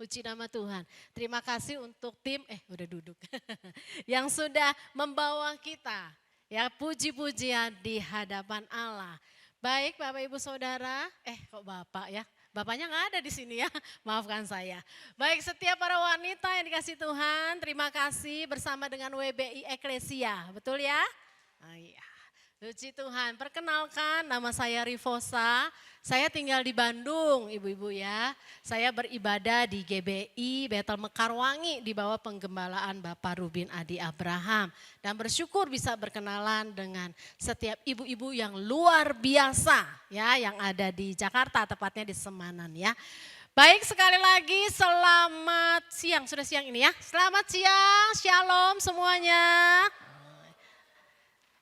Puji nama Tuhan. Terima kasih untuk tim, udah duduk. Yang sudah membawa kita, ya puji-pujian di hadapan Allah. Baik Bapak Ibu Saudara, kok Bapak ya? Bapaknya nggak ada di sini ya, maafkan saya. Baik setiap para wanita yang dikasih Tuhan, terima kasih bersama dengan WBI Eklesia, betul ya? Oh, iya. Puji Tuhan, perkenalkan nama saya Rivosa, saya tinggal di Bandung ibu-ibu ya. Saya beribadah di GBI Bethel Mekarwangi di bawah penggembalaan Bapak Rubin Adi Abraham. Dan bersyukur bisa berkenalan dengan setiap ibu-ibu yang luar biasa ya yang ada di Jakarta, tepatnya di Semanan ya. Baik sekali lagi selamat siang, sudah siang ini ya. Selamat siang, shalom semuanya.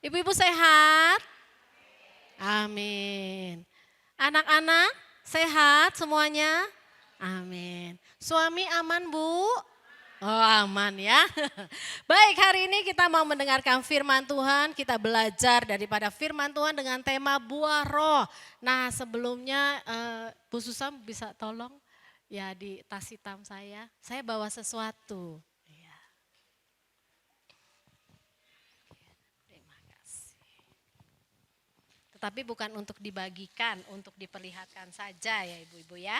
Ibu-ibu sehat? Amin. Anak-anak sehat semuanya? Amin. Suami aman Bu? Oh aman ya. Baik hari ini kita mau mendengarkan firman Tuhan. Kita belajar daripada firman Tuhan dengan tema buah roh. Nah sebelumnya Bu Susam bisa tolong ya di tas hitam saya. Saya bawa sesuatu. Tapi bukan untuk dibagikan, untuk diperlihatkan saja ya ibu-ibu ya.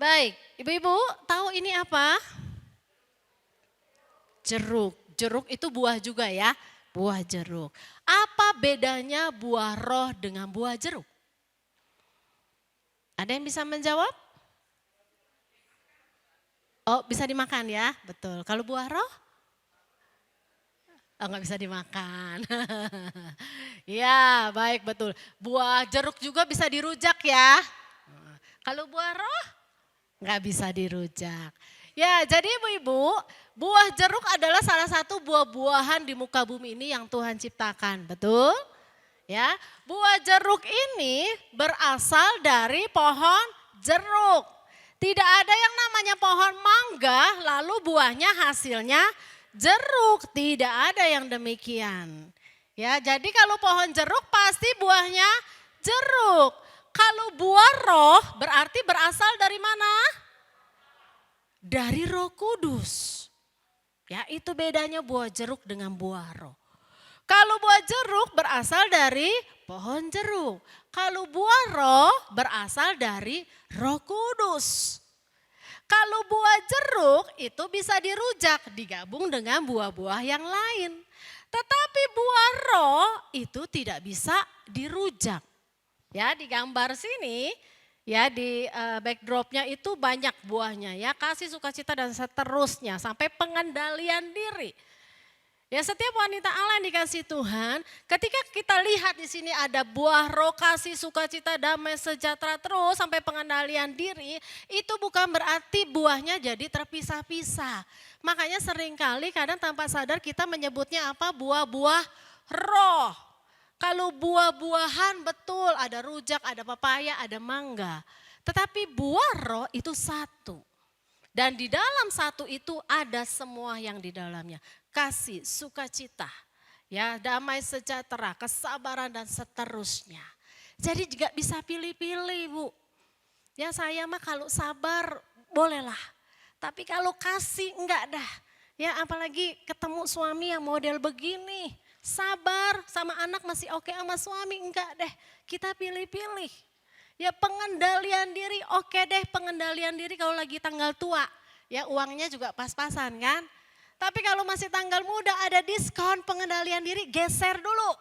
Baik, ibu-ibu tahu ini apa? Jeruk. Jeruk itu buah juga ya, buah jeruk. Apa bedanya buah roh dengan buah jeruk? Ada yang bisa menjawab? Oh bisa dimakan ya, betul. Kalau buah roh? Oh, nggak bisa dimakan. Ya baik betul. Buah jeruk juga bisa dirujak ya. Kalau buah roh nggak bisa dirujak. Ya jadi ibu-ibu buah jeruk adalah salah satu buah-buahan di muka bumi ini yang Tuhan ciptakan. Betul? Ya, buah jeruk ini berasal dari pohon jeruk. Tidak ada yang namanya pohon mangga lalu buahnya hasilnya jeruk, tidak ada yang demikian. Ya, jadi kalau pohon jeruk pasti buahnya jeruk. Kalau buah roh berarti berasal dari mana? Dari Roh Kudus. Ya, itu bedanya buah jeruk dengan buah roh. Kalau buah jeruk berasal dari pohon jeruk. Kalau buah roh berasal dari Roh Kudus. Kalau buah jeruk itu bisa dirujak, digabung dengan buah-buah yang lain. Tetapi buah roh itu tidak bisa dirujak. Ya di gambar sini, ya di backdropnya itu banyak buahnya ya. Kasih, sukacita dan seterusnya sampai pengendalian diri. Ya setiap wanita Allah yang dikasih Tuhan, ketika kita lihat di sini ada buah roh, kasih, sukacita, damai, sejahtera terus sampai pengendalian diri, itu bukan berarti buahnya jadi terpisah-pisah. Makanya seringkali kadang tanpa sadar kita menyebutnya apa? Buah-buah roh. Kalau buah-buahan betul ada rujak, ada pepaya, ada mangga. Tetapi buah roh itu satu. Dan di dalam satu itu ada semua yang di dalamnya. Kasih, sukacita, ya damai sejahtera, kesabaran dan seterusnya. Jadi juga bisa pilih-pilih Bu. Ya saya mah kalau sabar bolehlah. Tapi kalau kasih enggak dah. Ya apalagi ketemu suami yang model begini. Sabar sama anak masih oke, sama suami enggak deh. Kita pilih-pilih. Ya pengendalian diri oke deh, pengendalian diri kalau lagi tanggal tua. Ya uangnya juga pas-pasan kan. Tapi kalau masih tanggal muda ada diskon pengendalian diri geser dulu.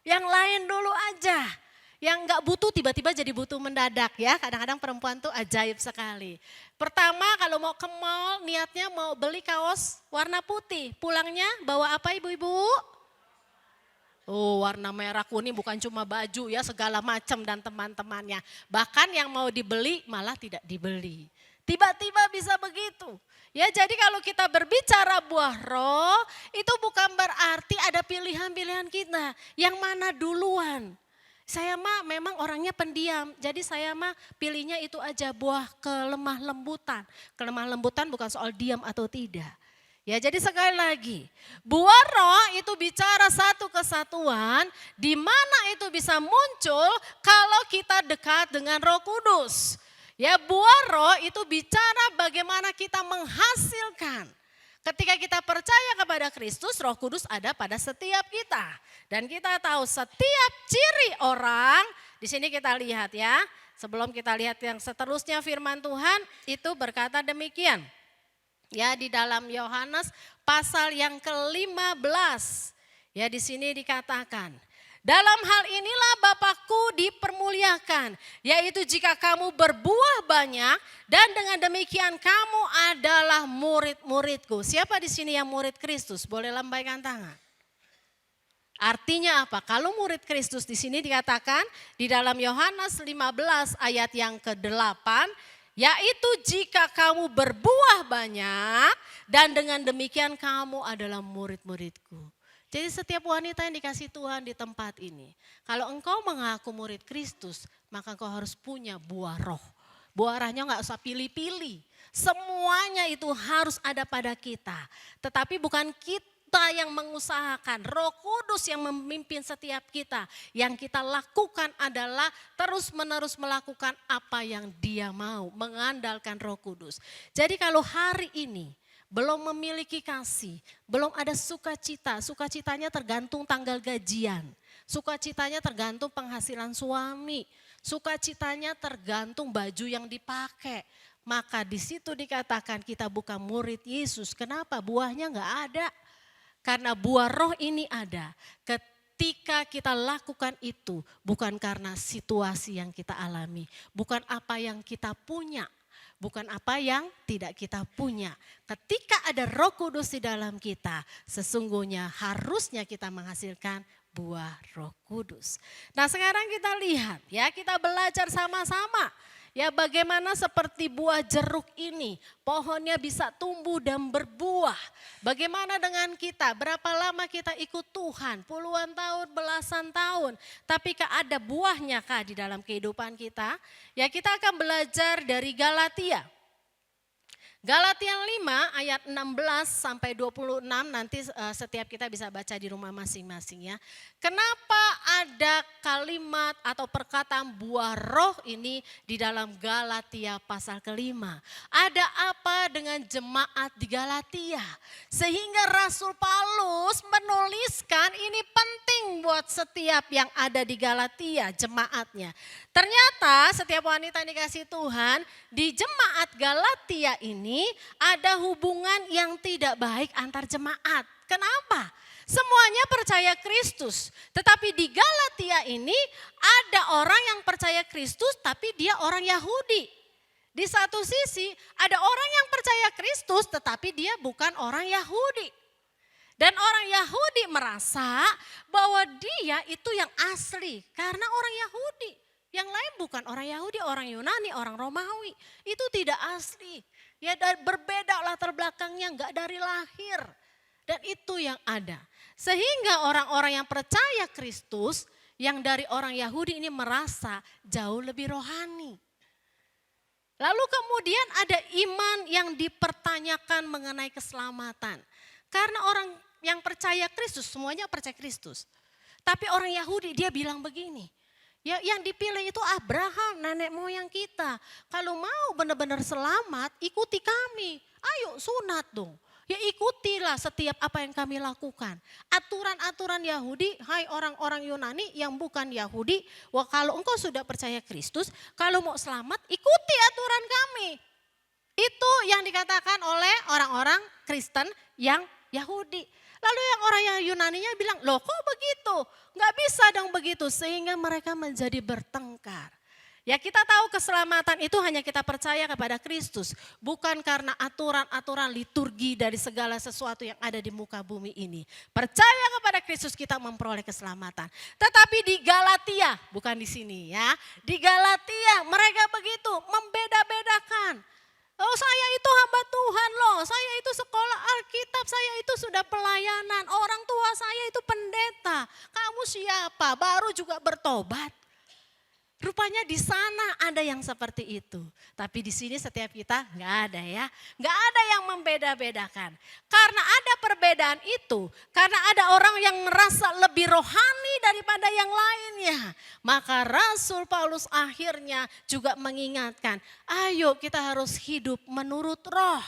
Yang lain dulu aja. Yang enggak butuh tiba-tiba jadi butuh mendadak ya. Kadang-kadang perempuan tuh ajaib sekali. Pertama kalau mau ke mall niatnya mau beli kaos warna putih. Pulangnya bawa apa ibu-ibu? Oh warna merah kuning bukan cuma baju ya segala macam dan teman-temannya. Bahkan yang mau dibeli malah tidak dibeli. Tiba-tiba bisa begitu. Ya jadi kalau kita berbicara buah roh itu bukan berarti ada pilihan-pilihan kita. Yang mana duluan. Saya mah memang orangnya pendiam. Jadi saya mah pilihnya itu aja buah kelemah lembutan. Kelemah lembutan bukan soal diam atau tidak. Ya jadi sekali lagi, buah roh itu bicara satu kesatuan di mana itu bisa muncul kalau kita dekat dengan Roh Kudus. Ya, buah roh itu bicara bagaimana kita menghasilkan. Ketika kita percaya kepada Kristus, Roh Kudus ada pada setiap kita. Dan kita tahu setiap ciri orang, di sini kita lihat ya. Sebelum kita lihat yang seterusnya firman Tuhan itu berkata demikian. Ya, di dalam Yohanes pasal yang ke-15. Ya, di sini dikatakan, dalam hal inilah Bapakku dipermuliakan, yaitu jika kamu berbuah banyak dan dengan demikian kamu adalah murid-muridku. Siapa di sini yang murid Kristus? Boleh lambaikan tangan. Artinya apa? Kalau murid Kristus di sini dikatakan di dalam Yohanes 15 ayat yang ke-8, yaitu jika kamu berbuah banyak dan dengan demikian kamu adalah murid-muridku. Jadi setiap wanita yang dikasih Tuhan di tempat ini, kalau engkau mengaku murid Kristus, maka engkau harus punya buah roh. Buah rohnya nggak usah pilih-pilih. Semuanya itu harus ada pada kita. Tetapi bukan kita yang mengusahakan, Roh Kudus yang memimpin setiap kita. Yang kita lakukan adalah terus-menerus melakukan apa yang Dia mau, mengandalkan Roh Kudus. Jadi kalau hari ini belum memiliki kasih, belum ada sukacita, sukacitanya tergantung tanggal gajian, sukacitanya tergantung penghasilan suami, sukacitanya tergantung baju yang dipakai. Maka di situ dikatakan kita bukan murid Yesus. Kenapa? Buahnya nggak ada. Karena buah roh ini ada ketika kita lakukan itu bukan karena situasi yang kita alami, bukan apa yang kita punya, bukan apa yang tidak kita punya. Ketika ada Roh Kudus di dalam kita, sesungguhnya harusnya kita menghasilkan buah Roh Kudus. Nah, sekarang kita lihat ya, kita belajar sama-sama. Ya, bagaimana seperti buah jeruk ini, pohonnya bisa tumbuh dan berbuah. Bagaimana dengan kita, berapa lama kita ikut Tuhan, puluhan tahun, belasan tahun. Tapi ada buahnya kah di dalam kehidupan kita? Ya, kita akan belajar dari Galatia. Galatia 5 ayat 16 sampai 26 nanti setiap kita bisa baca di rumah masing-masing ya. Kenapa ada kalimat atau perkataan buah roh ini di dalam Galatia pasal kelima? Ada apa dengan jemaat di Galatia? Sehingga Rasul Paulus menuliskan ini penting buat setiap yang ada di Galatia, jemaatnya. Ternyata setiap wanita yang dikasih Tuhan di jemaat Galatia ini ada hubungan yang tidak baik antar jemaat. Kenapa? Semuanya percaya Kristus. Tetapi di Galatia ini ada orang yang percaya Kristus tapi dia orang Yahudi. Di satu sisi ada orang yang percaya Kristus tetapi dia bukan orang Yahudi. Dan orang Yahudi merasa bahwa dia itu yang asli karena orang Yahudi. Yang lain bukan orang Yahudi, orang Yunani, orang Romawi. Itu tidak asli. Ya, berbeda latar belakangnya, enggak dari lahir. Dan itu yang ada. Sehingga orang-orang yang percaya Kristus, yang dari orang Yahudi ini merasa jauh lebih rohani. Lalu kemudian ada iman yang dipertanyakan mengenai keselamatan. Karena orang yang percaya Kristus, semuanya percaya Kristus. Tapi orang Yahudi dia bilang begini, ya, yang dipilih itu Abraham, nenek moyang kita. Kalau mau benar-benar selamat, ikuti kami. Ayo sunat dong. Ya ikutilah setiap apa yang kami lakukan. Aturan-aturan Yahudi, hai orang-orang Yunani yang bukan Yahudi. Wah, kalau engkau sudah percaya Kristus, kalau mau selamat ikuti aturan kami. Itu yang dikatakan oleh orang-orang Kristen yang Yahudi. Lalu yang orang yang Yunaninya bilang, loh kok begitu? Nggak bisa dong begitu, sehingga mereka menjadi bertengkar. Ya, kita tahu keselamatan itu hanya kita percaya kepada Kristus. Bukan karena aturan-aturan liturgi dari segala sesuatu yang ada di muka bumi ini. Percaya kepada Kristus kita memperoleh keselamatan. Tetapi di Galatia, bukan di sini ya. Di Galatia mereka begitu membeda-bedakan. Oh, saya itu hamba Tuhan loh, saya itu sekolah Alkitab, saya itu sudah pelayanan, orang tua saya itu pendeta. Kamu siapa? Baru juga bertobat. Rupanya di sana ada yang seperti itu. Tapi di sini setiap kita nggak ada ya. Nggak ada yang membeda-bedakan. Karena ada perbedaan itu. Karena ada orang yang merasa lebih rohani daripada yang lainnya. Maka Rasul Paulus akhirnya juga mengingatkan. Ayo kita harus hidup menurut roh.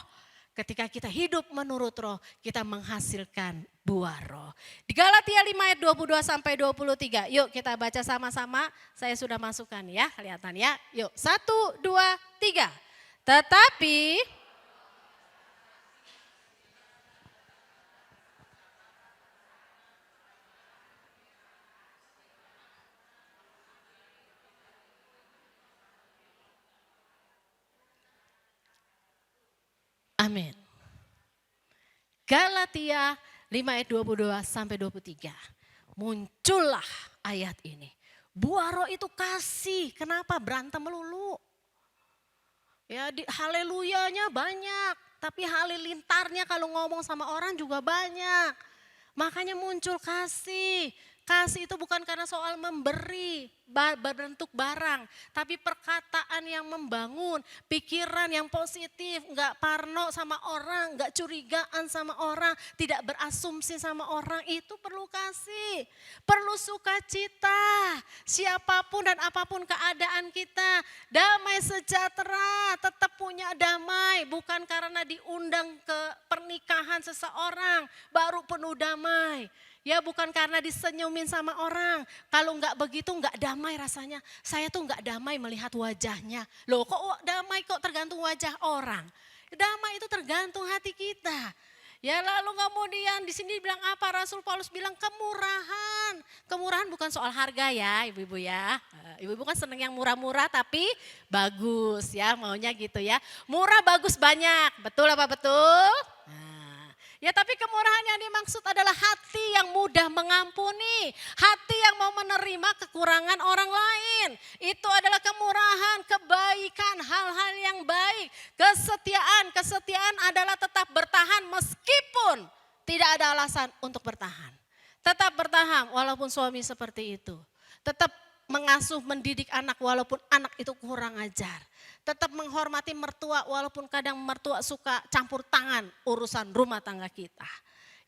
Ketika kita hidup menurut roh, kita menghasilkan buah roh. Di Galatia 5 ayat 22 sampai 23. Yuk kita baca sama-sama. Saya sudah masukkan ya, kelihatan ya. Yuk 1, 2, 3. Tetapi amin. Galatia 5 ayat 22 sampai 23. Muncullah ayat ini. Buah roh itu kasih. Kenapa berantem melulu? Ya haleluyanya banyak. Tapi halilintarnya kalau ngomong sama orang juga banyak. Makanya muncul kasih. Kasih itu bukan karena soal memberi, berbentuk barang. Tapi perkataan yang membangun, pikiran yang positif. Enggak parno sama orang, enggak curigaan sama orang. Tidak berasumsi sama orang, itu perlu kasih. Perlu sukacita, siapapun dan apapun keadaan kita. Damai sejahtera, tetap punya damai. Bukan karena diundang ke pernikahan seseorang, baru penuh damai. Ya bukan karena disenyumin sama orang. Kalau enggak begitu enggak damai rasanya. Saya tuh enggak damai melihat wajahnya. Loh kok damai kok tergantung wajah orang. Damai itu tergantung hati kita. Ya lalu kemudian di sini bilang apa? Rasul Paulus bilang kemurahan. Kemurahan bukan soal harga ya ibu-ibu ya. Ibu-ibu kan seneng yang murah-murah tapi bagus ya maunya gitu ya. Murah bagus banyak. Betul apa betul? Ya tapi kemurahan yang dimaksud adalah hati yang mudah mengampuni. Hati yang mau menerima kekurangan orang lain. Itu adalah kemurahan, kebaikan, hal-hal yang baik. Kesetiaan, kesetiaan adalah tetap bertahan meskipun tidak ada alasan untuk bertahan. Tetap bertahan walaupun suami seperti itu. Tetap mengasuh, mendidik anak walaupun anak itu kurang ajar. Tetap menghormati mertua walaupun kadang mertua suka campur tangan urusan rumah tangga kita.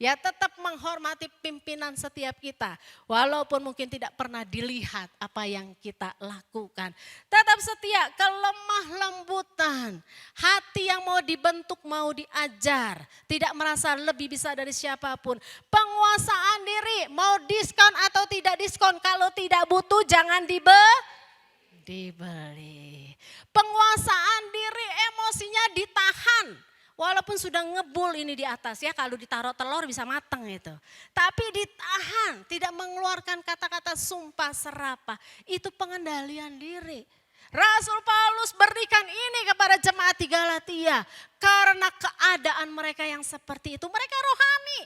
Ya tetap menghormati pimpinan setiap kita. Walaupun mungkin tidak pernah dilihat apa yang kita lakukan. Tetap setia, kelemah lembutan. Hati yang mau dibentuk, mau diajar. Tidak merasa lebih bisa dari siapapun. Penguasaan diri, mau diskon atau tidak diskon. Kalau tidak butuh jangan dibeli. Penguasaan diri, emosinya ditahan. Walaupun sudah ngebul ini di atas ya, kalau ditaruh telur bisa mateng itu. Tapi ditahan, tidak mengeluarkan kata-kata sumpah serapah. Itu pengendalian diri. Rasul Paulus berikan ini kepada jemaat di Galatia. Karena keadaan mereka yang seperti itu, mereka rohani.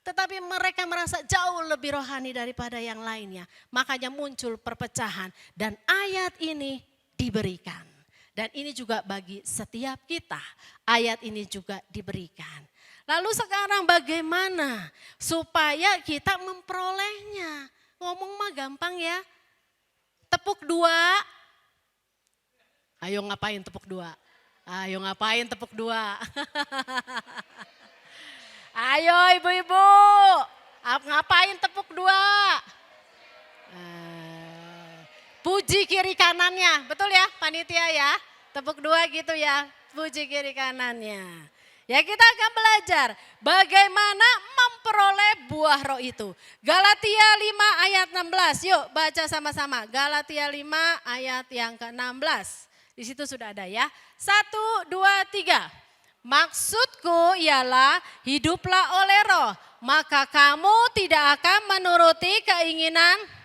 Tetapi mereka merasa jauh lebih rohani daripada yang lainnya. Makanya muncul perpecahan dan ayat ini diberikan. Dan ini juga bagi setiap kita, ayat ini juga diberikan. Lalu sekarang bagaimana supaya kita memperolehnya? Ngomong mah gampang ya. Tepuk dua. Ayo ngapain tepuk dua? Ayo ngapain tepuk dua? Ayo ibu-ibu, ngapain tepuk dua? Puji kiri kanannya, betul ya panitia ya? Tepuk dua gitu ya, puji kiri kanannya. Ya kita akan belajar bagaimana memperoleh buah roh itu. Galatia 5 ayat 16, yuk baca sama-sama. Galatia 5 ayat yang ke-16, di situ sudah ada ya. 1, 2, 3. Maksudku ialah hiduplah oleh roh, maka kamu tidak akan menuruti keinginan.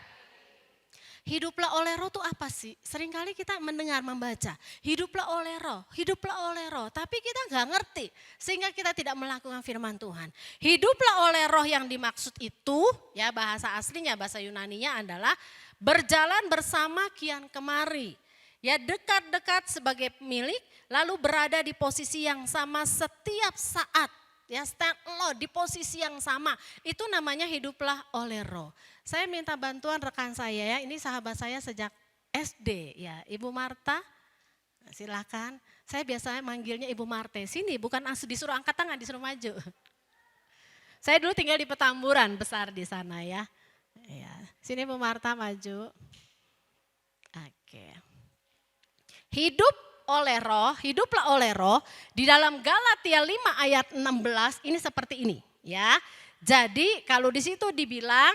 Hiduplah oleh roh itu apa sih? Seringkali kita mendengar membaca, hiduplah oleh roh, hiduplah oleh roh. Tapi kita nggak ngerti sehingga kita tidak melakukan firman Tuhan. Hiduplah oleh roh yang dimaksud itu, ya bahasa aslinya, bahasa Yunaninya adalah berjalan bersama kian kemari. Ya dekat-dekat sebagai pemilik, lalu berada di posisi yang sama setiap saat. Ya stand alone di posisi yang sama, itu namanya hiduplah oleh roh. Saya minta bantuan rekan saya ya, ini sahabat saya sejak SD ya, Ibu Marta silakan. Saya biasanya manggilnya Ibu Marte. Sini bukan disuruh angkat tangan, disuruh maju. Saya dulu tinggal di Petamburan, besar di sana ya. Ya, sini Bu Marta maju. Oke. Hidup oleh roh, hiduplah oleh roh. Di dalam Galatia 5 ayat 16 ini seperti ini ya. Jadi kalau di situ dibilang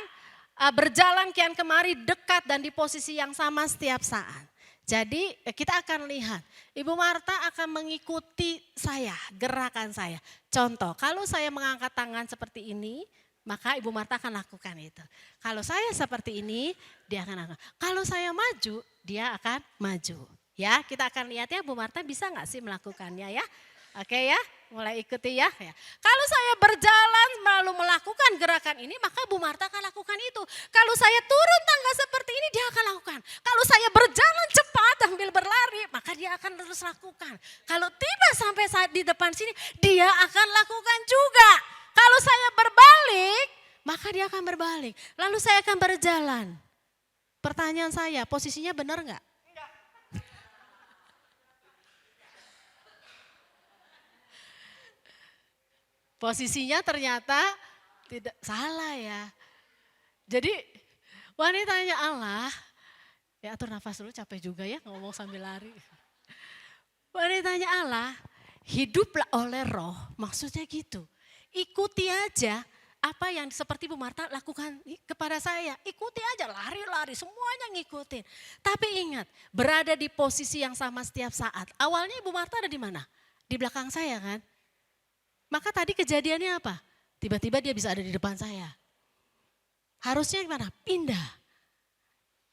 berjalan kian kemari dekat dan di posisi yang sama setiap saat. Jadi kita akan lihat Ibu Marta akan mengikuti saya, gerakan saya. Contoh, kalau saya mengangkat tangan seperti ini, maka Ibu Marta akan lakukan itu. Kalau saya seperti ini, dia akan lakukan. Kalau saya maju, dia akan maju. Ya, kita akan lihat ya Bu Marta bisa nggak sih melakukannya ya. Oke ya, mulai ikuti ya. Kalau saya berjalan lalu melakukan gerakan ini, maka Bu Marta akan lakukan itu. Kalau saya turun tangga seperti ini, dia akan lakukan. Kalau saya berjalan cepat sambil berlari, maka dia akan terus lakukan. Kalau tiba sampai saat di depan sini, dia akan lakukan juga. Kalau saya berbalik, maka dia akan berbalik. Lalu saya akan berjalan. Pertanyaan saya, posisinya benar nggak? Posisinya ternyata tidak salah ya. Jadi wanitanya Allah, ya atur nafas dulu capek juga ya ngomong sambil lari. Wanitanya Allah, hiduplah oleh roh, maksudnya gitu. Ikuti aja apa yang seperti Bu Marta lakukan kepada saya. Ikuti aja, lari-lari, semuanya ngikutin. Tapi ingat, berada di posisi yang sama setiap saat. Awalnya Ibu Marta ada di mana? Di belakang saya kan? Maka tadi kejadiannya apa? Tiba-tiba dia bisa ada di depan saya. Harusnya gimana? Pindah.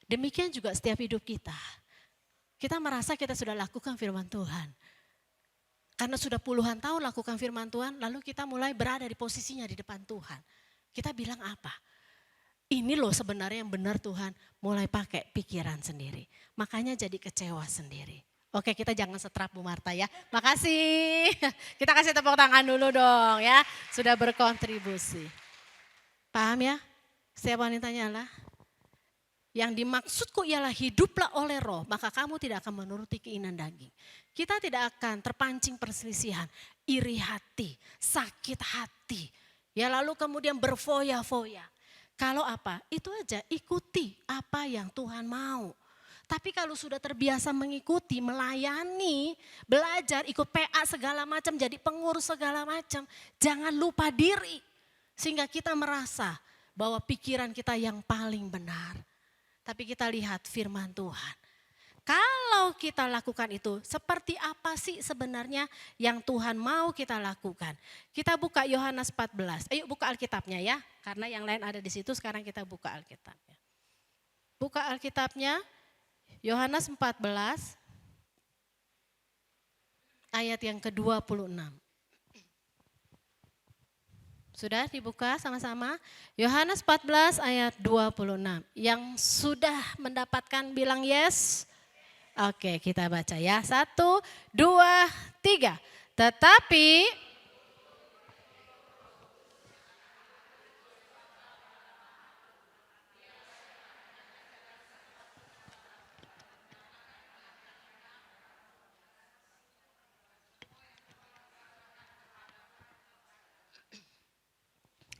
Demikian juga setiap hidup kita. Kita merasa kita sudah lakukan firman Tuhan. Karena sudah puluhan tahun lakukan firman Tuhan, lalu kita mulai berada di posisinya di depan Tuhan. Kita bilang apa? Ini loh sebenarnya yang benar Tuhan, mulai pakai pikiran sendiri. Makanya jadi kecewa sendiri. Oke, kita jangan setrap Bu Marta ya. Makasih. Kita kasih tepuk tangan dulu dong ya. Sudah berkontribusi. Paham ya? Setiap wanitanya Allah. Yang dimaksudku ialah hiduplah oleh roh. Maka kamu tidak akan menuruti keinginan daging. Kita tidak akan terpancing perselisihan. Iri hati, sakit hati. Ya lalu kemudian berfoya-foya. Kalau apa? Itu aja ikuti apa yang Tuhan mau. Tapi kalau sudah terbiasa mengikuti, melayani, belajar, ikut PA segala macam, jadi pengurus segala macam, jangan lupa diri. Sehingga kita merasa bahwa pikiran kita yang paling benar. Tapi kita lihat firman Tuhan. Kalau kita lakukan itu, seperti apa sih sebenarnya yang Tuhan mau kita lakukan? Kita buka Yohanes 14, ayo buka Alkitabnya ya. Karena yang lain ada di situ, sekarang kita buka Alkitabnya. Buka Alkitabnya. Yohanes 14 ayat yang ke-26. Sudah dibuka sama-sama? Yohanes 14 ayat 26. Yang sudah mendapatkan bilang yes? Oke, kita baca ya. 1, 2, 3. Tetapi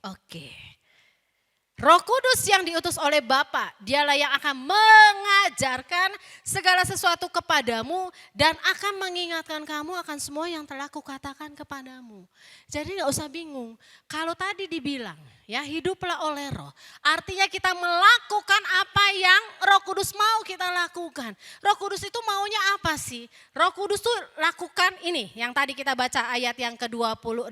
oke. Roh Kudus yang diutus oleh Bapa, dialah yang akan mengajarkan segala sesuatu kepadamu dan akan mengingatkan kamu akan semua yang telah kukatakan kepadamu. Jadi gak usah bingung, kalau tadi dibilang ya hiduplah oleh roh, artinya kita melakukan apa yang Roh Kudus mau kita lakukan. Roh Kudus itu maunya apa sih? Roh Kudus tuh lakukan ini, yang tadi kita baca ayat yang ke-26.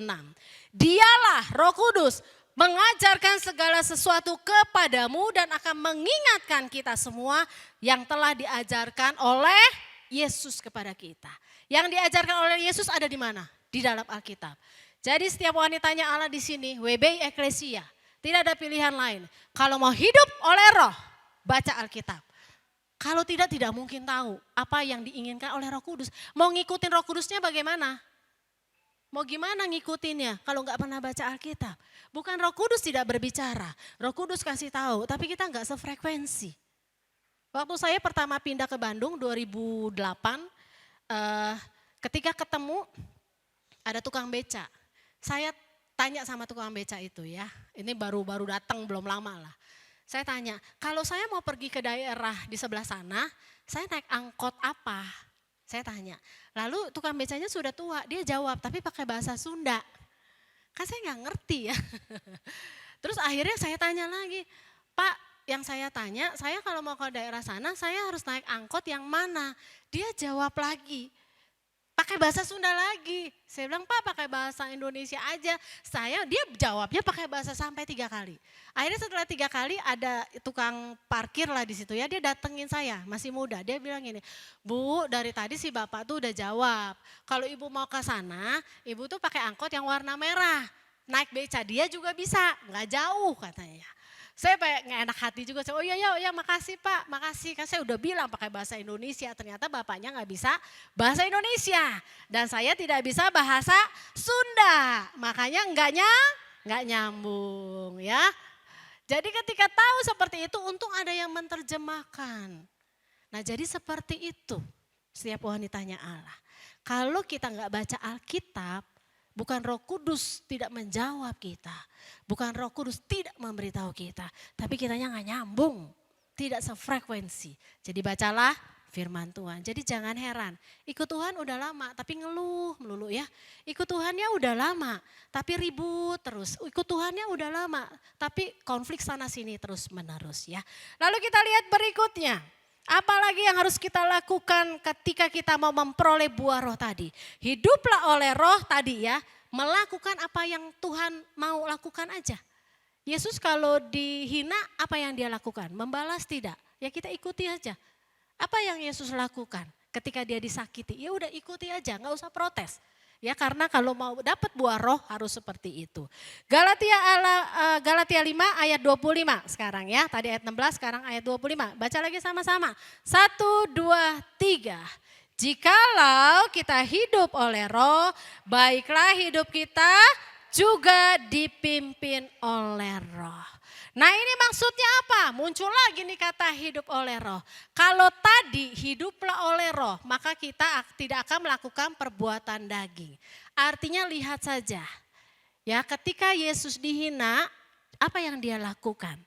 Dialah Roh Kudus mengajarkan segala sesuatu kepadamu dan akan mengingatkan kita semua yang telah diajarkan oleh Yesus kepada kita. Yang diajarkan oleh Yesus ada di mana? Di dalam Alkitab. Jadi setiap wanitanya Allah di sini, WBI Eklesia, tidak ada pilihan lain. Kalau mau hidup oleh roh, baca Alkitab. Kalau tidak mungkin tahu apa yang diinginkan oleh Roh Kudus. Mau ngikutin Roh Kudusnya bagaimana? Mau gimana ngikutinnya kalau nggak pernah baca Alkitab? Bukan Roh Kudus tidak berbicara, Roh Kudus kasih tahu, tapi kita nggak sefrekuensi. Waktu saya pertama pindah ke Bandung 2008, ketika ketemu ada tukang beca. Saya tanya sama tukang beca itu ya, ini baru datang belum lama lah. Saya tanya, kalau saya mau pergi ke daerah di sebelah sana, saya naik angkot apa? Saya tanya. Lalu tukang becanya sudah tua, dia jawab tapi pakai bahasa Sunda. Kan saya nggak ngerti ya. Terus akhirnya saya tanya lagi, Pak, yang saya tanya, saya kalau mau ke daerah sana, saya harus naik angkot yang mana? Dia jawab lagi, pakai bahasa Sunda lagi. Saya bilang, Pak, pakai bahasa Indonesia aja. Dia jawabnya pakai bahasa sampai 3 kali. Akhirnya setelah 3 kali ada tukang parkir lah di situ ya, dia datengin saya, masih muda. Dia bilang gini, Bu, dari tadi si Bapak tuh udah jawab, kalau Ibu mau ke sana, Ibu tuh pakai angkot yang warna merah. Naik beca dia juga bisa, nggak jauh katanya. Saya nggak enak hati juga, oh iya ya makasih Pak, makasih. Kan saya udah bilang pakai bahasa Indonesia, ternyata bapaknya nggak bisa bahasa Indonesia. Dan saya tidak bisa bahasa Sunda, makanya nggak nyambung ya. Jadi ketika tahu seperti itu, untung ada yang menerjemahkan. Nah jadi seperti itu setiap wanitanya Allah. Kalau kita nggak baca Alkitab, bukan Roh Kudus tidak menjawab kita. Bukan Roh Kudus tidak memberitahu kita. Tapi kitanya nggak nyambung. Tidak sefrekuensi. Jadi bacalah firman Tuhan. Jadi jangan heran. Ikut Tuhan udah lama tapi ngeluh melulu ya. Ikut Tuhannya udah lama tapi ribut terus. Ikut Tuhannya udah lama tapi konflik sana sini terus menerus ya. Lalu kita lihat berikutnya. Apalagi yang harus kita lakukan ketika kita mau memperoleh buah roh tadi. Hiduplah oleh roh tadi ya, melakukan apa yang Tuhan mau lakukan aja. Yesus kalau dihina apa yang dia lakukan? Membalas tidak? Ya kita ikuti aja. Apa yang Yesus lakukan ketika dia disakiti? Ya udah ikuti aja, nggak usah protes. Ya karena kalau mau dapat buah roh harus seperti itu. Galatia 5 ayat 25 sekarang ya. Tadi ayat 16 sekarang ayat 25. Baca lagi sama-sama. 1, 2, 3. Jikalau kita hidup oleh roh, baiklah hidup kita juga dipimpin oleh roh. Nah ini maksudnya apa? Muncul lagi nih kata hidup oleh roh. Kalau tadi hiduplah oleh roh, maka kita tidak akan melakukan perbuatan daging. Artinya lihat saja, ya ketika Yesus dihina, apa yang dia lakukan?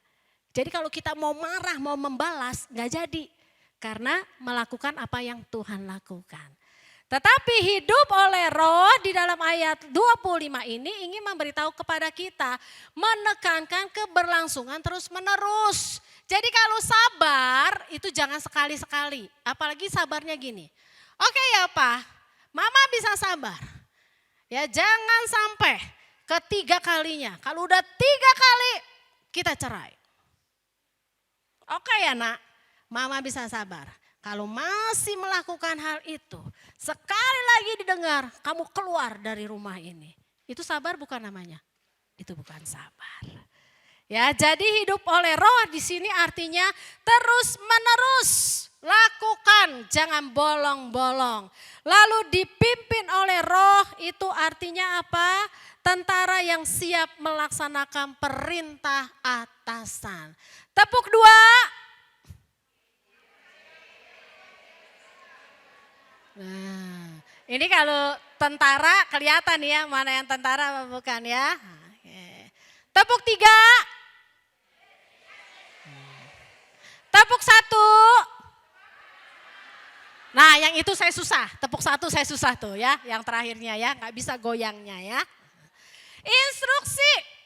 Jadi kalau kita mau marah, mau membalas, nggak jadi. Karena melakukan apa yang Tuhan lakukan. Tetapi hidup oleh roh di dalam ayat 25 ini ingin memberitahu kepada kita, menekankan keberlangsungan terus menerus. Jadi kalau sabar itu jangan sekali-sekali, apalagi sabarnya gini. Oke ya Pak, Mama bisa sabar. Ya jangan sampai ketiga kalinya, kalau udah 3 kali kita cerai. Oke ya Nak, Mama bisa sabar. Kalau masih melakukan hal itu, sekali lagi didengar kamu keluar dari rumah ini. Itu sabar bukan namanya? Itu bukan sabar. Ya, jadi hidup oleh roh di sini artinya terus menerus lakukan, jangan bolong-bolong. Lalu dipimpin oleh roh itu artinya apa? Tentara yang siap melaksanakan perintah atasan. Tepuk 2. Nah, ini kalau tentara kelihatan ya mana yang tentara apa bukan ya. Oke. Tepuk 3. Tepuk 1. Nah yang itu saya susah, tepuk 1 saya susah tuh ya. Yang terakhirnya ya, gak bisa goyangnya ya. Instruksi.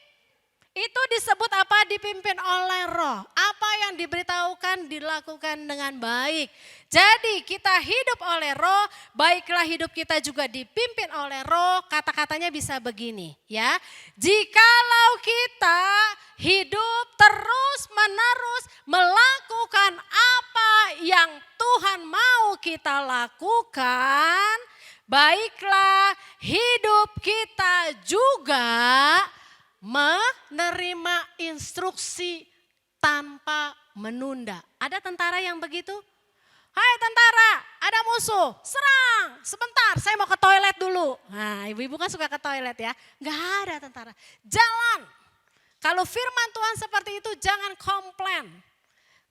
Itu disebut apa? Dipimpin oleh roh. Apa yang diberitahukan dilakukan dengan baik. Jadi kita hidup oleh roh, baiklah hidup kita juga dipimpin oleh roh. Kata-katanya bisa begini ya. Jikalau kita hidup terus menerus melakukan apa yang Tuhan mau kita lakukan, baiklah hidup kita juga menerima instruksi tanpa menunda. Ada tentara yang begitu? Hai tentara, ada musuh, serang, sebentar saya mau ke toilet dulu. Nah ibu-ibu kan suka ke toilet ya, gak ada tentara. Jalan, kalau firman Tuhan seperti itu jangan komplain.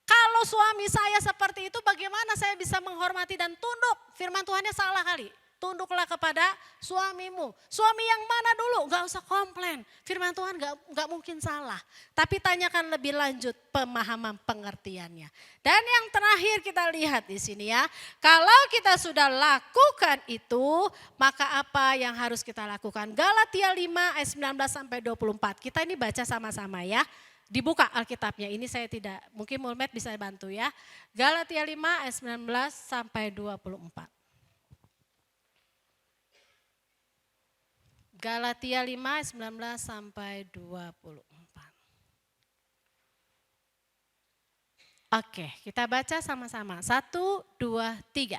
Kalau suami saya seperti itu bagaimana saya bisa menghormati dan tunduk? Firman Tuhannya salah kali. Tunduklah kepada suamimu. Suami yang mana dulu? Gak usah komplain. Firman Tuhan gak mungkin salah. Tapi tanyakan lebih lanjut pemahaman pengertiannya. Dan yang terakhir kita lihat di sini ya. Kalau kita sudah lakukan itu, maka apa yang harus kita lakukan? Galatia 5 ayat 19 sampai 24. Kita ini baca sama-sama ya. Dibuka Alkitabnya, ini saya tidak, mungkin Mulmet bisa bantu ya. Galatia 5 ayat 19 sampai 24. Galatia 5 ayat 19 sampai 24. Oke, kita baca sama-sama. 1, 2, 3.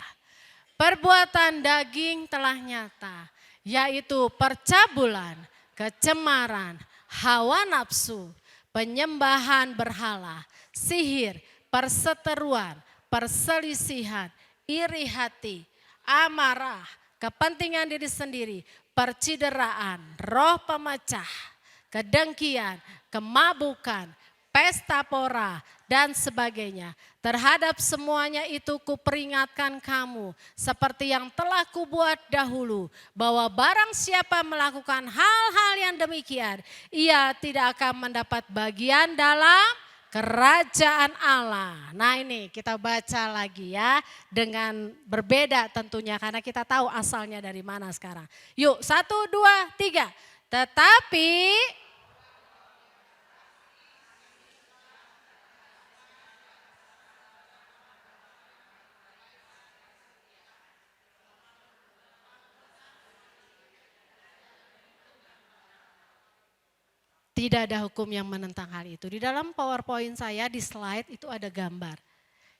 Perbuatan daging telah nyata, yaitu percabulan, kecemaran, hawa nafsu, penyembahan berhala, sihir, perseteruan, perselisihan, iri hati, amarah, kepentingan diri sendiri, percideraan, roh pemecah, kedengkian, kemabukan, pesta pora, dan sebagainya. Terhadap semuanya itu kuperingatkan kamu, seperti yang telah kubuat dahulu, bahwa barang siapa melakukan hal-hal yang demikian, ia tidak akan mendapat bagian dalam kerajaan Allah. Nah ini kita baca lagi ya, dengan berbeda tentunya karena kita tahu asalnya dari mana sekarang. Yuk 1, 2, 3. Tetapi tidak ada hukum yang menentang hal itu. Di dalam PowerPoint saya di slide itu ada gambar.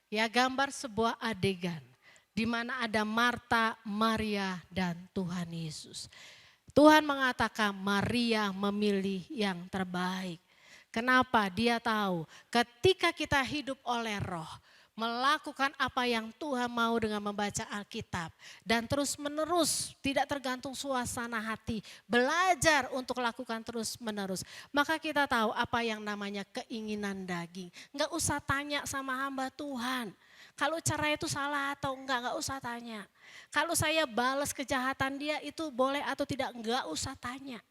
Ya, gambar sebuah adegan di mana ada Marta, Maria, dan Tuhan Yesus. Tuhan mengatakan Maria memilih yang terbaik. Kenapa? Dia tahu ketika kita hidup oleh Roh, melakukan apa yang Tuhan mau dengan membaca Alkitab dan terus menerus, tidak tergantung suasana hati, belajar untuk lakukan terus menerus. Maka kita tahu apa yang namanya keinginan daging. Enggak usah tanya sama hamba Tuhan. Kalau cara itu salah atau enggak usah tanya. Kalau saya balas kejahatan dia itu boleh atau tidak, enggak usah tanya.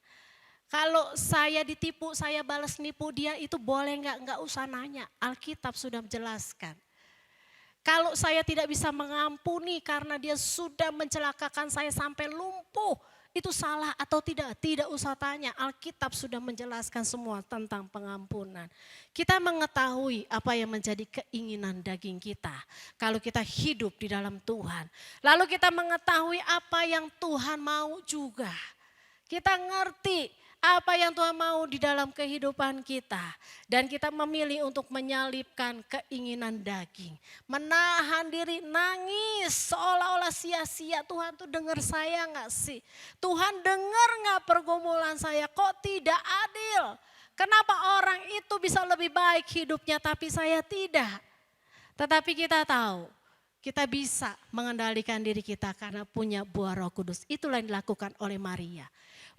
Kalau saya ditipu, saya balas nipu dia itu boleh enggak usah nanya. Alkitab sudah menjelaskan. Kalau saya tidak bisa mengampuni karena dia sudah mencelakakan saya sampai lumpuh, itu salah atau tidak? Tidak usah tanya, Alkitab sudah menjelaskan semua tentang pengampunan. Kita mengetahui apa yang menjadi keinginan daging kita kalau kita hidup di dalam Tuhan. Lalu kita mengetahui apa yang Tuhan mau juga. Kita ngerti apa yang Tuhan mau di dalam kehidupan kita. Dan kita memilih untuk menyalipkan keinginan daging. Menahan diri nangis seolah-olah sia-sia. Tuhan tuh dengar saya gak sih? Tuhan dengar gak pergumulan saya? Kok tidak adil? Kenapa orang itu bisa lebih baik hidupnya tapi saya tidak? Tetapi kita tahu. Kita bisa mengendalikan diri kita karena punya buah Roh Kudus. Itulah yang dilakukan oleh Maria.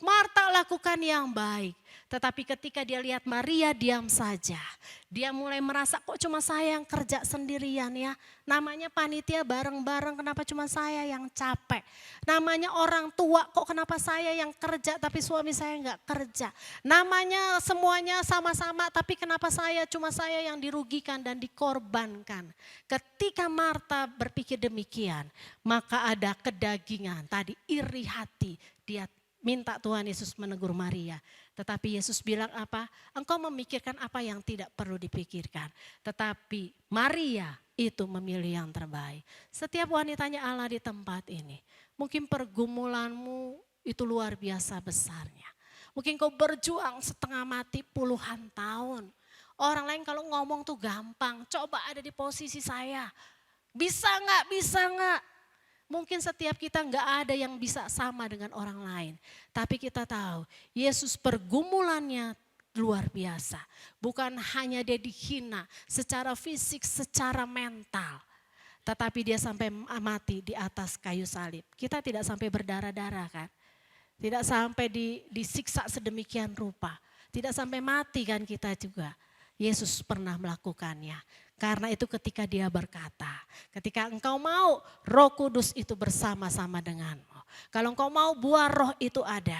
Marta lakukan yang baik, tetapi ketika dia lihat Maria diam saja. Dia mulai merasa kok cuma saya yang kerja sendirian ya. Namanya panitia bareng-bareng, kenapa cuma saya yang capek. Namanya orang tua, kok kenapa saya yang kerja tapi suami saya enggak kerja. Namanya semuanya sama-sama tapi kenapa cuma saya yang dirugikan dan dikorbankan. Ketika Marta berpikir demikian, maka ada kedagingan tadi, iri hati. Dia minta Tuhan Yesus menegur Maria. Tetapi Yesus bilang apa? Engkau memikirkan apa yang tidak perlu dipikirkan. Tetapi Maria itu memilih yang terbaik. Setiap wanitanya Allah di tempat ini. Mungkin pergumulanmu itu luar biasa besarnya. Mungkin kau berjuang setengah mati puluhan tahun. Orang lain kalau ngomong tuh gampang. Coba ada di posisi saya. Bisa nggak? Bisa nggak? Mungkin setiap kita nggak ada yang bisa sama dengan orang lain. Tapi kita tahu Yesus pergumulannya luar biasa. Bukan hanya dia dihina secara fisik, secara mental. Tetapi dia sampai mati di atas kayu salib. Kita tidak sampai berdarah-darah kan. Tidak sampai disiksa sedemikian rupa. Tidak sampai mati kan kita juga. Yesus pernah melakukannya. Karena itu ketika dia berkata, ketika engkau mau Roh Kudus itu bersama-sama denganmu. Kalau engkau mau buah roh itu ada,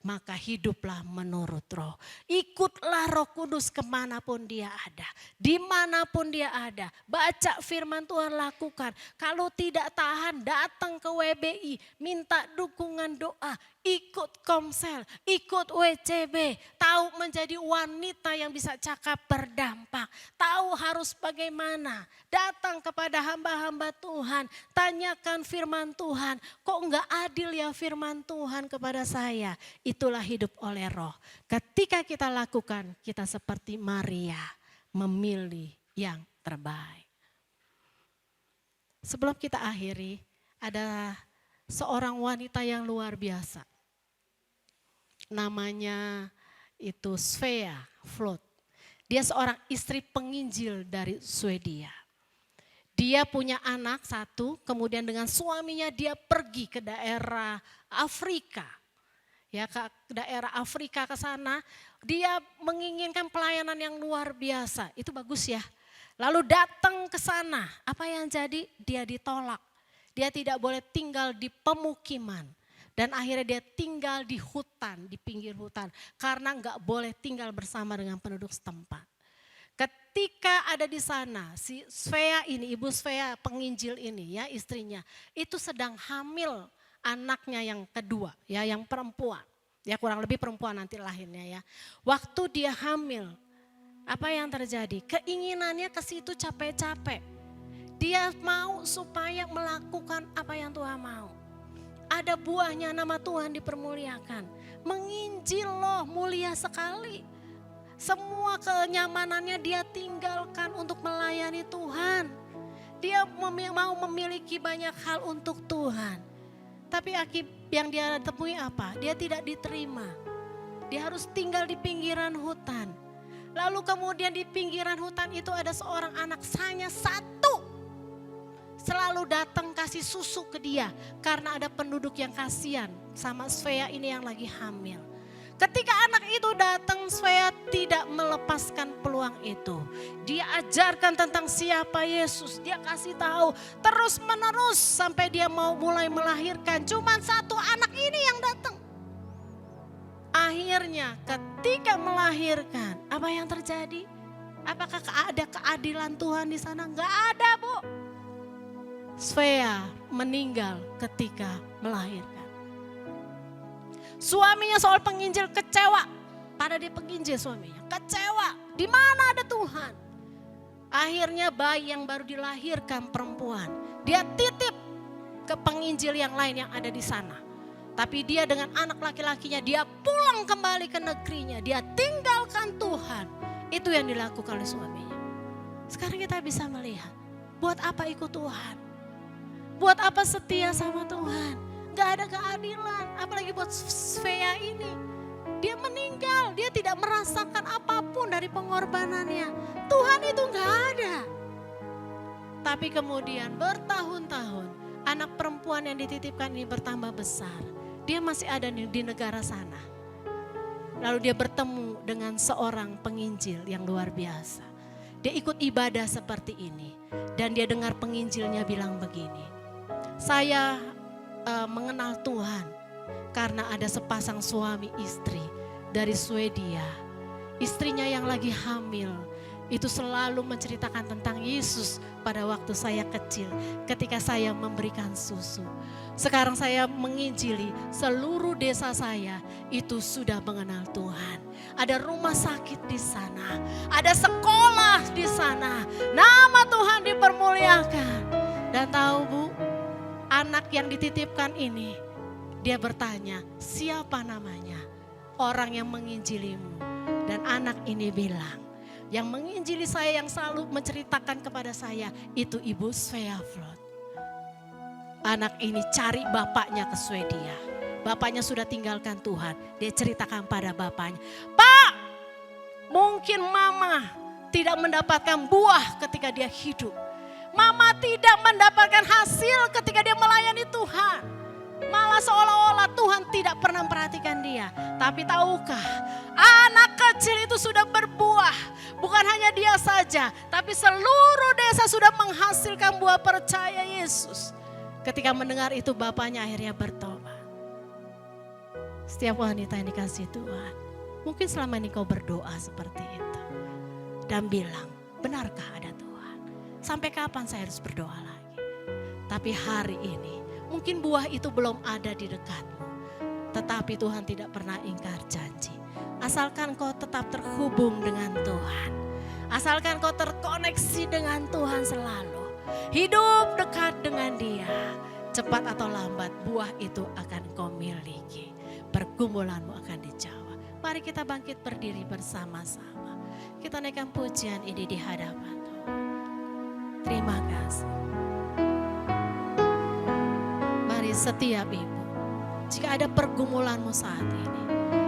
maka hiduplah menurut roh. Ikutlah Roh Kudus kemanapun dia ada, dimanapun dia ada. Baca firman Tuhan, lakukan. Kalau tidak tahan, datang ke WBI, minta dukungan doa, ikut komsel, ikut WCB. Tahu menjadi wanita yang bisa cakap berdampak, tahu harus bagaimana. Datang kepada hamba-hamba Tuhan, tanyakan firman Tuhan. Kok enggak adil ya firman Tuhan kepada saya? Itulah hidup oleh roh. Ketika kita lakukan, kita seperti Maria memilih yang terbaik. Sebelum kita akhiri, ada seorang wanita yang luar biasa. Namanya itu Svea Flot. Dia seorang istri penginjil dari Swedia. Dia punya anak satu, kemudian dengan suaminya dia pergi ke daerah Afrika. Ya, ke daerah Afrika ke sana, dia menginginkan pelayanan yang luar biasa. Itu bagus ya. Lalu datang ke sana, apa yang jadi? Dia ditolak. Dia tidak boleh tinggal di pemukiman. Dan akhirnya dia tinggal di hutan, di pinggir hutan. Karena enggak boleh tinggal bersama dengan penduduk setempat. Ketika ada di sana, si Svea ini, Ibu Svea penginjil ini ya istrinya, itu sedang hamil anaknya yang kedua, ya yang perempuan. Ya kurang lebih perempuan nanti lahirnya ya. Waktu dia hamil, apa yang terjadi? Keinginannya ke situ capek-capek. Dia mau supaya melakukan apa yang Tuhan mau. Ada buahnya nama Tuhan dipermuliakan. Menginjil loh, mulia sekali. Semua kenyamanannya dia tinggalkan untuk melayani Tuhan. Dia mau memiliki banyak hal untuk Tuhan. Tapi akibat yang dia temui apa? Dia tidak diterima. Dia harus tinggal di pinggiran hutan. Lalu kemudian di pinggiran hutan itu ada seorang anak hanya satu. Selalu datang kasih susu ke dia. Karena ada penduduk yang kasihan sama Svea ini yang lagi hamil. Ketika anak itu datang, Svea tidak melepaskan peluang itu. Dia ajarkan tentang siapa Yesus. Dia kasih tahu terus menerus sampai dia mau mulai melahirkan. Cuman satu anak ini yang datang. Akhirnya ketika melahirkan, apa yang terjadi? Apakah ada keadilan Tuhan di sana? Enggak ada, Bu. Svea meninggal ketika melahirkan. Suaminya soal penginjil kecewa. Pada dia penginjil suaminya. Kecewa. Di mana ada Tuhan? Akhirnya bayi yang baru dilahirkan perempuan. Dia titip ke penginjil yang lain yang ada di sana. Tapi dia dengan anak laki-lakinya dia pulang kembali ke negerinya. Dia tinggalkan Tuhan. Itu yang dilakukan oleh suaminya. Sekarang kita bisa melihat. Buat apa ikut Tuhan? Buat apa setia sama Tuhan? Gak ada keadilan, apalagi buat Svea ini. Dia meninggal, dia tidak merasakan apapun dari pengorbanannya. Tuhan itu gak ada. Tapi kemudian bertahun-tahun, anak perempuan yang dititipkan ini bertambah besar. Dia masih ada di negara sana. Lalu dia bertemu dengan seorang penginjil yang luar biasa. Dia ikut ibadah seperti ini. Dan dia dengar penginjilnya bilang begini. Saya mengenal Tuhan karena ada sepasang suami istri dari Swedia. Istrinya yang lagi hamil itu selalu menceritakan tentang Yesus pada waktu saya kecil ketika saya memberikan susu. Sekarang saya menginjili seluruh desa saya itu sudah mengenal Tuhan. Ada rumah sakit di sana, ada sekolah di sana. Nama Tuhan dipermuliakan. Dan tahu Bu, anak yang dititipkan ini, dia bertanya, siapa namanya? Orang yang menginjilimu. Dan anak ini bilang, yang menginjili saya yang selalu menceritakan kepada saya, itu Ibu Svea Flot. Anak ini cari bapaknya ke Swedia. Bapaknya sudah tinggalkan Tuhan. Dia ceritakan pada bapaknya, Pak, mungkin mama tidak mendapatkan buah ketika dia hidup. Mama tidak mendapatkan hasil ketika dia melayani Tuhan. Malah seolah-olah Tuhan tidak pernah memperhatikan dia. Tapi tahukah, anak kecil itu sudah berbuah. Bukan hanya dia saja, tapi seluruh desa sudah menghasilkan buah percaya Yesus. Ketika mendengar itu bapaknya akhirnya bertobat. Setiap wanita yang dikasih Tuhan, mungkin selama ini kau berdoa seperti itu. Dan bilang, benarkah ada Tuhan? Sampai kapan saya harus berdoa lagi? Tapi hari ini, mungkin buah itu belum ada di dekatmu. Tetapi Tuhan tidak pernah ingkar janji. Asalkan kau tetap terhubung dengan Tuhan. Asalkan kau terkoneksi dengan Tuhan selalu. Hidup dekat dengan Dia. Cepat atau lambat buah itu akan kau miliki. Pergumulanmu akan dijawab. Mari kita bangkit berdiri bersama-sama. Kita naikkan pujian ini di hadapan Tuhan. Terima kasih. Mari setiap ibu, jika ada pergumulanmu saat ini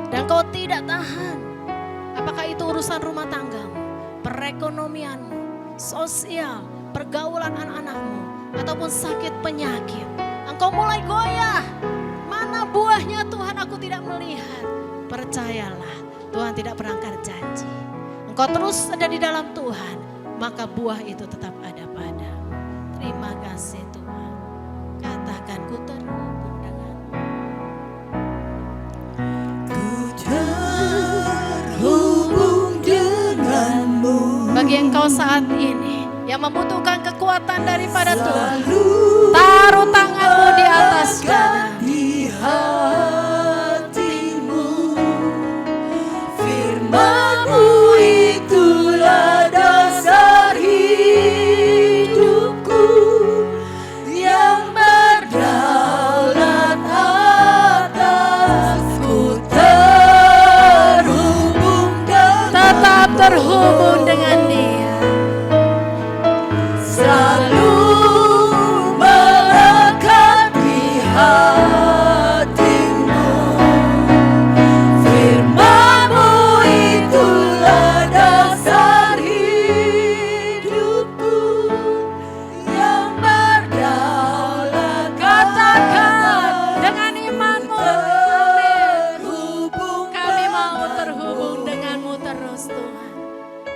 dan kau tidak tahan, apakah itu urusan rumah tanggamu, perekonomianmu, sosial, pergaulan anak-anakmu, ataupun sakit penyakit, engkau mulai goyah. Mana buahnya Tuhan, aku tidak melihat. Percayalah, Tuhan tidak pernah ingkar janji. Engkau terus ada di dalam Tuhan, maka buah itu tetap ada padamu. Terima kasih Tuhan. Katakan, ku terhubung denganmu. Ku terhubung denganmu. Bagi engkau saat ini yang membutuhkan kekuatan daripada Tuhan, taruh tanganmu di atas dada. Di hatimu, firman-Mu itulah dasar hidupku yang berdaulat atasku. Terhubung dengan, Tetap terhubung dengan Dia. selalu melekat di hatimu. Firman-Mu itulah dasar hidupku yang berdaulat. Katakan dengan imanmu, terhubung kami mau terhubung denganmu terus Tuhan.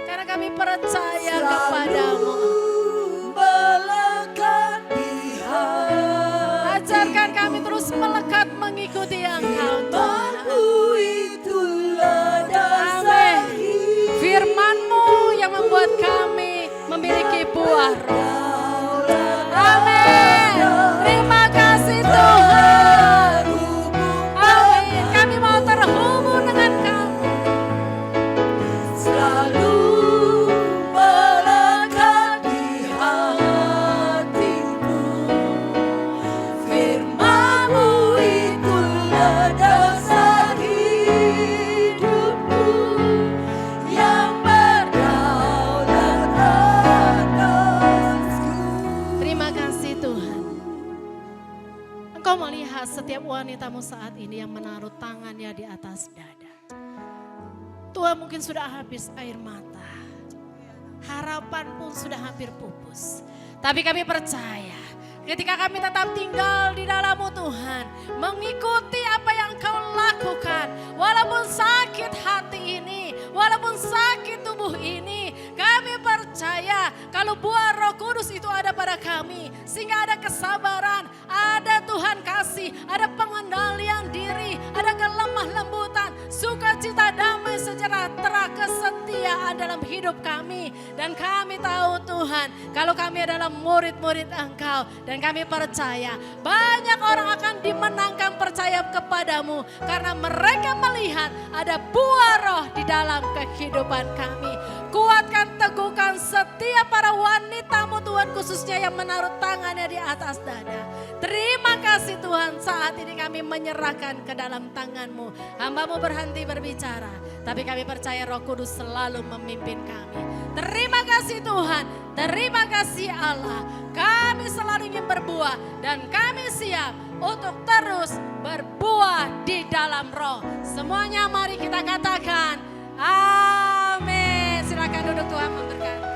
Karena kami percaya kepadamu. melekat di hatimu. Ajarkan kami terus melekat mengikuti Engkau Tuhan. Firman-Mu itulah dasar hidupku. Firman-Mu yang membuat kami memiliki buah roh. Amin. Terima kasih Tuhan. Amin. Kami mau terhubung dengan Kamu. Selalu melekat di hatimu. Firman-Mu itulah dasar hidupku yang berdaulat atasku. Terima kasih Tuhan. Engkau melihat setiap wanitamu saat ini yang menaruh tangannya di atas dada. Tuhan mungkin sudah habis air mata. Harapan pun sudah hampir pupus. Tapi kami percaya ketika kami tetap tinggal di dalam-Mu Tuhan, mengikuti apa yang Kau lakukan, walaupun sakit hati ini, walaupun sakit tubuh ini, kami percaya kalau buah Roh Kudus itu ada pada kami, sehingga ada kesabaran, ada Tuhan kasih, ada pengendalian diri, ada kelemah lembutan, sukacita, damai, sejahtera, kesetiaan dalam hidup kami. Dan kami tahu Tuhan, kalau kami adalah murid-murid Engkau, dan kami percaya banyak orang akan dimenangkan percaya kepadamu, karena mereka melihat ada buah roh di dalam kehidupan kami. Kuatkan, teguhkan setiap para wanitamu Tuhan, khususnya yang menaruh tangannya di atas dada. Terima kasih Tuhan, saat ini kami menyerahkan ke dalam tangan-Mu. Hamba-Mu berhenti berbicara, tapi kami percaya Roh Kudus selalu memimpin kami. Terima kasih Tuhan, terima kasih Allah. Kami selalu ingin berbuah dan kami siap untuk terus berbuah di dalam roh. Semuanya mari kita katakan amin. Silakan duduk, Tuhan memberkati.